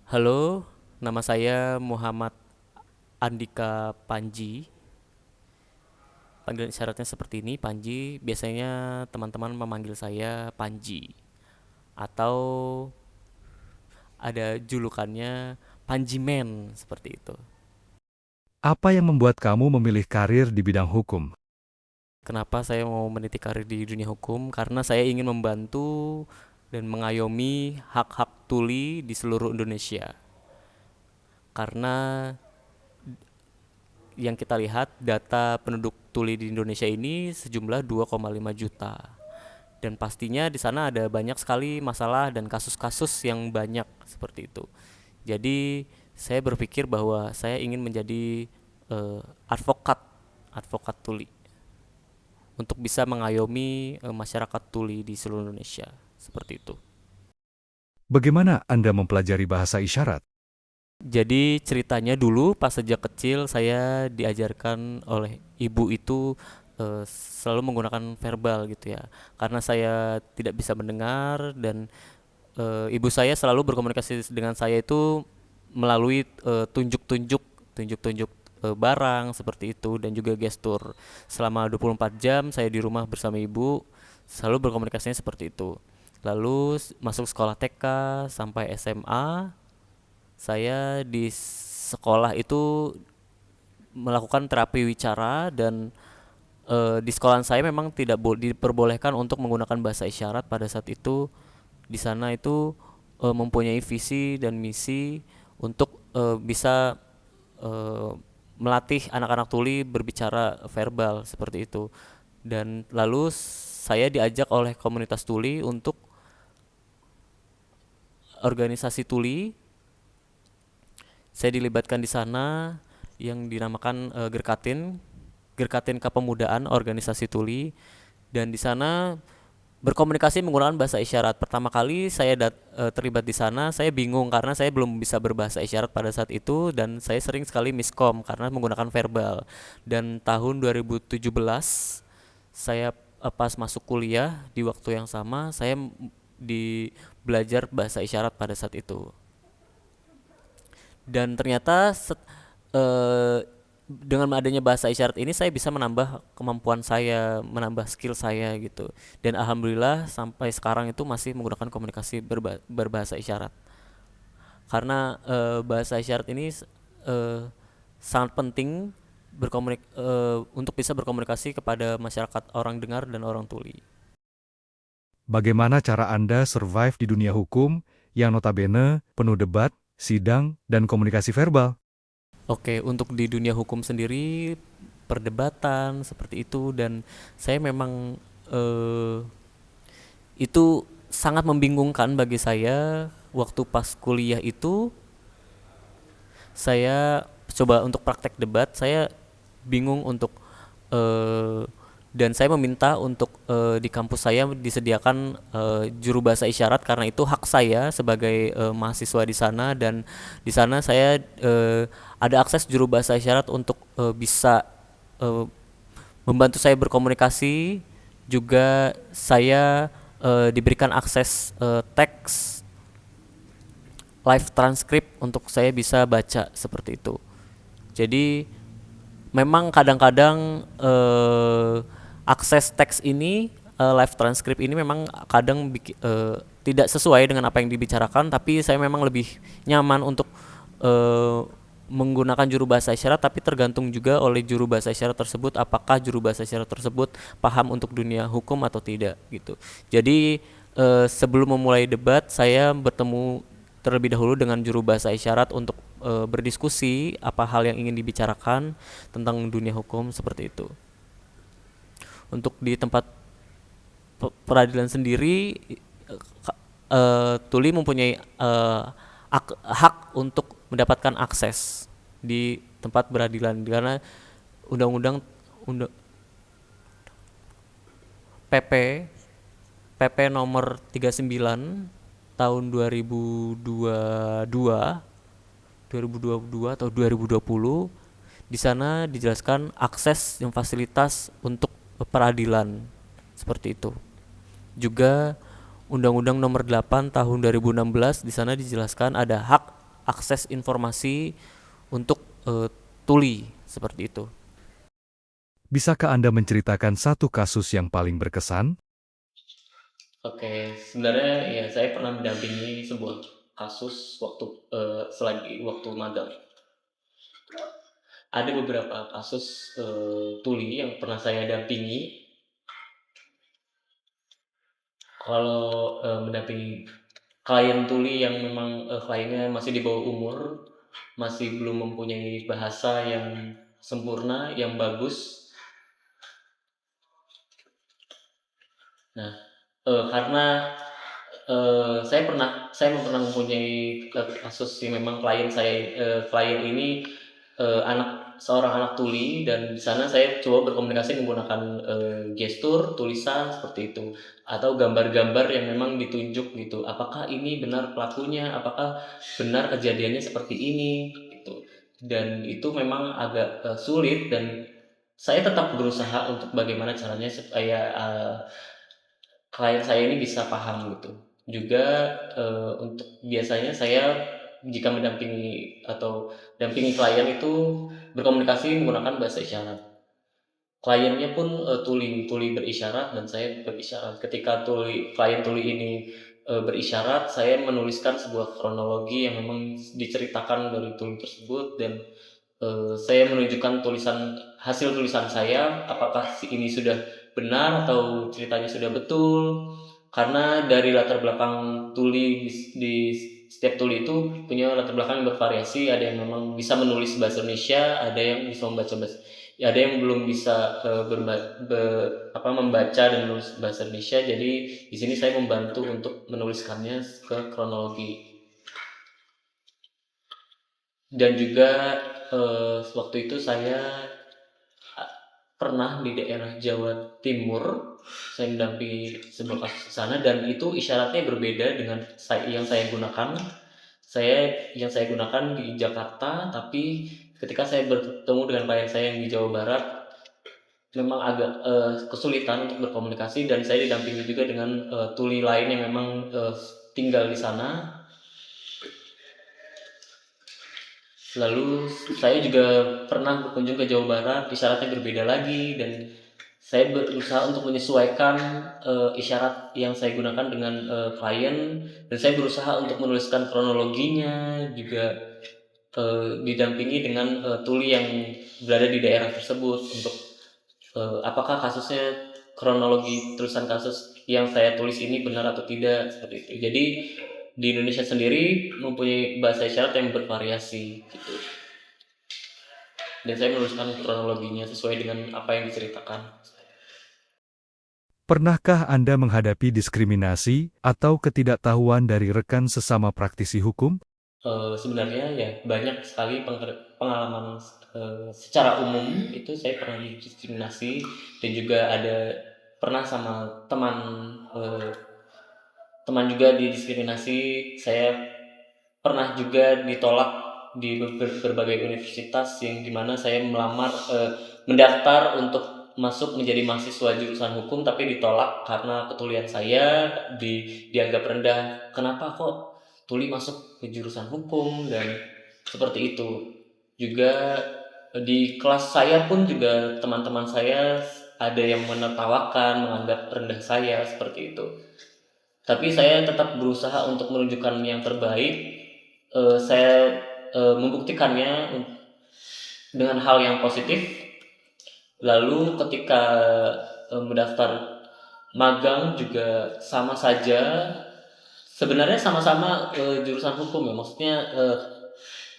Halo, nama saya Muhammad Andika Panji. Panggilan isyaratnya seperti ini, Panji. Biasanya teman-teman memanggil saya Panji. Atau ada julukannya Panji Man, seperti itu. Apa yang membuat kamu memilih karir di bidang hukum? Kenapa saya mau meniti karir di dunia hukum? Karena saya ingin membantu dan mengayomi hak-hak tuli di seluruh Indonesia. Karena yang kita lihat data penduduk tuli di Indonesia ini sejumlah 2,5 juta. Dan pastinya di sana ada banyak sekali masalah dan kasus-kasus yang banyak seperti itu. Jadi saya berpikir bahwa saya ingin menjadi advokat advokat tuli untuk bisa mengayomi masyarakat tuli di seluruh Indonesia seperti itu. Bagaimana Anda mempelajari bahasa isyarat? Jadi ceritanya dulu pas sejak kecil saya diajarkan oleh ibu itu selalu menggunakan verbal gitu ya. Karena saya tidak bisa mendengar dan ibu saya selalu berkomunikasi dengan saya itu melalui tunjuk-tunjuk tunjuk-tunjuk barang seperti itu dan juga gestur. Selama 24 jam saya di rumah bersama ibu selalu berkomunikasinya seperti itu. Lalu masuk sekolah TK sampai SMA, saya di sekolah itu melakukan terapi wicara dan di sekolah saya memang tidak diperbolehkan untuk menggunakan bahasa isyarat pada saat itu. Di sana itu mempunyai visi dan misi untuk bisa eh, melatih anak-anak tuli berbicara verbal seperti itu. Dan lalu saya diajak oleh komunitas tuli untuk organisasi tuli. Saya dilibatkan di sana yang dinamakan Gerkatin, Gerkatin Kepemudaan Organisasi Tuli, dan di sana berkomunikasi menggunakan bahasa isyarat. Pertama kali saya terlibat di sana, saya bingung karena saya belum bisa berbahasa isyarat pada saat itu dan saya sering sekali miskom karena menggunakan verbal. Dan tahun 2017 saya pas masuk kuliah di waktu yang sama, saya di belajar bahasa isyarat pada saat itu. Dan ternyata eh, dengan adanya bahasa isyarat ini saya bisa menambah kemampuan saya, menambah skill saya gitu. Dan alhamdulillah sampai sekarang itu masih menggunakan komunikasi berbahasa isyarat. Karena bahasa isyarat ini eh, sangat penting untuk bisa berkomunikasi kepada masyarakat orang dengar dan orang tuli. Bagaimana cara Anda survive di dunia hukum yang notabene penuh debat, sidang, dan komunikasi verbal? Oke, untuk di dunia hukum sendiri perdebatan seperti itu dan saya memang eh, itu sangat membingungkan bagi saya waktu pas kuliah itu saya coba untuk praktek debat saya bingung untuk eh, dan saya meminta untuk di kampus saya disediakan juru bahasa isyarat karena itu hak saya sebagai mahasiswa di sana dan di sana saya ada akses juru bahasa isyarat untuk bisa eh, membantu saya berkomunikasi juga saya diberikan akses teks live transcript untuk saya bisa baca seperti itu. Jadi memang kadang-kadang akses teks ini live transcript ini memang kadang tidak sesuai dengan apa yang dibicarakan tapi saya memang lebih nyaman untuk eh, menggunakan juru bahasa isyarat tapi tergantung juga oleh juru bahasa isyarat tersebut apakah juru bahasa isyarat tersebut paham untuk dunia hukum atau tidak gitu. Jadi sebelum memulai debat saya bertemu terlebih dahulu dengan juru bahasa isyarat untuk berdiskusi apa hal yang ingin dibicarakan tentang dunia hukum seperti itu. Untuk di tempat peradilan sendiri tuli mempunyai hak untuk mendapatkan akses di tempat peradilan karena undang-undang undang PP PP nomor 39 tahun 2022 atau 2020 di sana dijelaskan akses dan fasilitas untuk peradilan seperti itu. Juga Undang-Undang Nomor 8 Tahun 2016 di sana dijelaskan ada hak akses informasi untuk tuli seperti itu. Bisakah Anda menceritakan satu kasus yang paling berkesan? Oke, sebenarnya ya saya pernah mendampingi sebuah kasus selagi waktu magang. Ada beberapa kasus tuli yang pernah saya dampingi. Kalau mendampingi klien tuli yang memang kliennya masih di bawah umur, masih belum mempunyai bahasa yang sempurna, yang bagus. Nah, karena saya pernah mempunyai kasus yang memang klien ini seorang anak tuli, dan di sana saya coba berkomunikasi menggunakan gestur, tulisan seperti itu, atau gambar-gambar yang memang ditunjuk gitu. Apakah ini benar pelakunya? Apakah benar kejadiannya seperti ini? Gitu. Dan itu memang agak sulit, dan saya tetap berusaha untuk bagaimana caranya supaya klien saya ini bisa paham gitu. Juga untuk biasanya saya jika mendampingi atau dampingi klien itu berkomunikasi menggunakan bahasa isyarat. Kliennya pun tuli berisyarat dan saya berisyarat. Ketika klien tuli ini berisyarat, saya menuliskan sebuah kronologi yang memang diceritakan dari tuli tersebut, dan saya menunjukkan hasil tulisan saya, apakah ini sudah benar atau ceritanya sudah betul. Karena dari latar belakang tuli di setiap tuli itu punya latar belakang yang bervariasi. Ada yang memang bisa menulis bahasa Indonesia, ada yang bisa membaca bahasa, ya ada yang belum bisa membaca dan menulis bahasa Indonesia. Jadi di sini saya membantu untuk menuliskannya ke kronologi. Dan juga waktu itu saya pernah di daerah Jawa Timur, saya mendampingi sebuah kasus di sana, dan itu isyaratnya berbeda dengan yang saya gunakan. Yang saya gunakan di Jakarta, tapi ketika saya bertemu dengan klien saya yang di Jawa Barat, memang agak kesulitan untuk berkomunikasi, dan saya didampingi juga dengan tuli lain yang memang tinggal di sana. Lalu saya juga pernah berkunjung ke Jawa Barat, isyaratnya berbeda lagi, dan saya berusaha untuk menyesuaikan isyarat yang saya gunakan dengan klien, dan saya berusaha untuk menuliskan kronologinya, juga didampingi dengan tuli yang berada di daerah tersebut untuk apakah kasusnya, kronologi tulisan kasus yang saya tulis ini benar atau tidak, seperti itu. Jadi di Indonesia sendiri mempunyai bahasa isyarat yang bervariasi gitu. Dan saya menuliskan kronologinya sesuai dengan apa yang diceritakan. Pernahkah Anda menghadapi diskriminasi atau ketidaktahuan dari rekan sesama praktisi hukum? Sebenarnya ya banyak sekali pengalaman secara umum itu saya pernah didiskriminasi, dan juga pernah sama teman juga didiskriminasi. Saya pernah juga ditolak di berbagai universitas yang dimana saya mendaftar untuk masuk menjadi mahasiswa jurusan hukum, tapi ditolak karena ketulian saya dianggap rendah. Kenapa kok tuli masuk ke jurusan hukum, dan seperti itu. Juga di kelas saya pun juga teman-teman saya ada yang menertawakan, menganggap rendah saya seperti itu. Tapi saya tetap berusaha untuk menunjukkan yang terbaik. Saya membuktikannya dengan hal yang positif. Lalu ketika mendaftar magang juga sama saja. Sebenarnya sama-sama jurusan hukum ya, maksudnya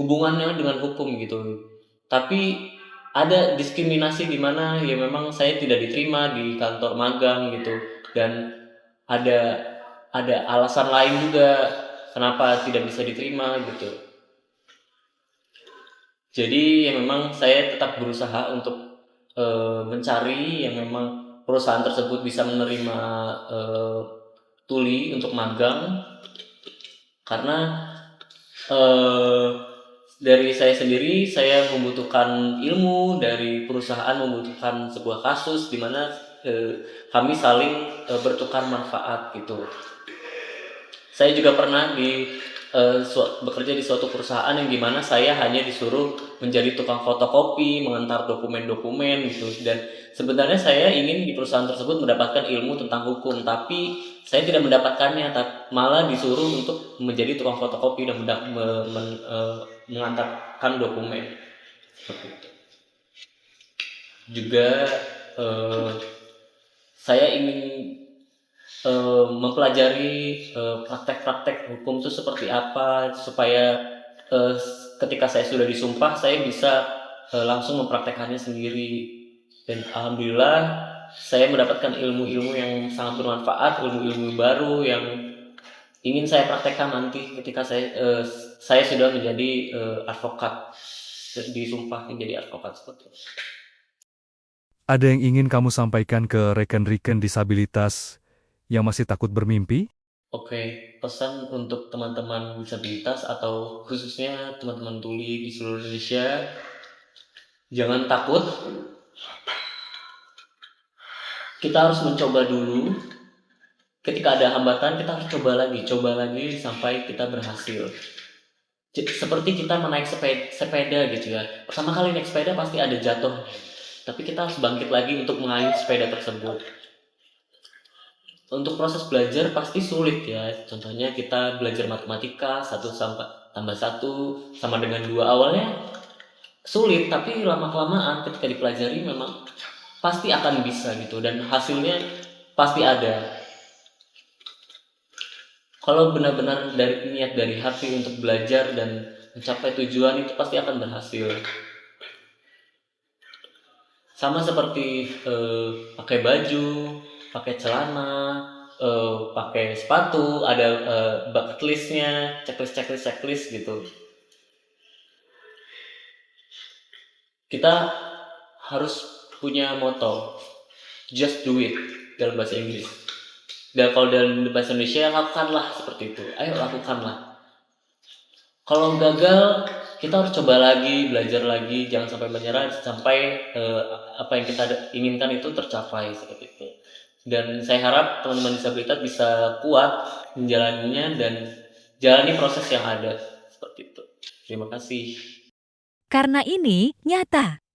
hubungannya dengan hukum gitu. Tapi ada diskriminasi di mana ya memang saya tidak diterima di kantor magang gitu, dan ada alasan lain juga kenapa tidak bisa diterima gitu. Jadi ya memang saya tetap berusaha untuk mencari yang memang perusahaan tersebut bisa menerima tuli untuk magang, karena dari saya sendiri saya membutuhkan ilmu, dari perusahaan membutuhkan sebuah kasus di mana kami saling bertukar manfaat gitu. Saya juga pernah bekerja di suatu perusahaan yang dimana saya hanya disuruh menjadi tukang fotokopi, mengantar dokumen-dokumen gitu. Dan sebenarnya saya ingin di perusahaan tersebut mendapatkan ilmu tentang hukum, tapi saya tidak mendapatkannya, malah disuruh untuk menjadi tukang fotokopi dan mengantarkan dokumen. Seperti itu. Juga eh, saya ingin mempelajari praktek-praktek hukum itu seperti apa supaya eh, ketika saya sudah disumpah saya bisa langsung mempraktekkannya sendiri. Dan alhamdulillah saya mendapatkan ilmu-ilmu yang sangat bermanfaat, ilmu-ilmu baru yang ingin saya praktekkan nanti ketika saya sudah menjadi advokat, disumpah menjadi advokat seperti itu. Ada yang ingin kamu sampaikan ke rekan-rekan disabilitas yang masih takut bermimpi? Oke, pesan untuk teman-teman disabilitas atau khususnya teman-teman tuli di seluruh Indonesia, jangan takut. Kita harus mencoba dulu. Ketika ada hambatan, kita harus coba lagi sampai kita berhasil. Seperti kita menaik sepeda gitu ya. Pertama kali naik sepeda pasti ada jatuh, tapi kita harus bangkit lagi untuk mengayuh sepeda tersebut. Untuk proses belajar pasti sulit ya. Contohnya kita belajar matematika 1 tambah 1 sama dengan 2 awalnya sulit, tapi lama-kelamaan ketika dipelajari memang pasti akan bisa gitu dan hasilnya pasti ada. Kalau benar-benar dari niat dari hati untuk belajar dan mencapai tujuan itu pasti akan berhasil. Sama seperti pakai baju, pakai celana, pakai sepatu, ada bucket listnya, checklist gitu. Kita harus punya moto, just do it dalam bahasa Inggris. Dan kalau dalam bahasa Indonesia, lakukanlah seperti itu. Ayo lakukanlah. Kalau gagal, kita harus coba lagi, belajar lagi, jangan sampai menyerah sampai apa yang kita inginkan itu tercapai seperti itu. Dan saya harap teman-teman disabilitas bisa kuat menjalaninya dan jalani proses yang ada seperti itu. Terima kasih. Karena ini nyata.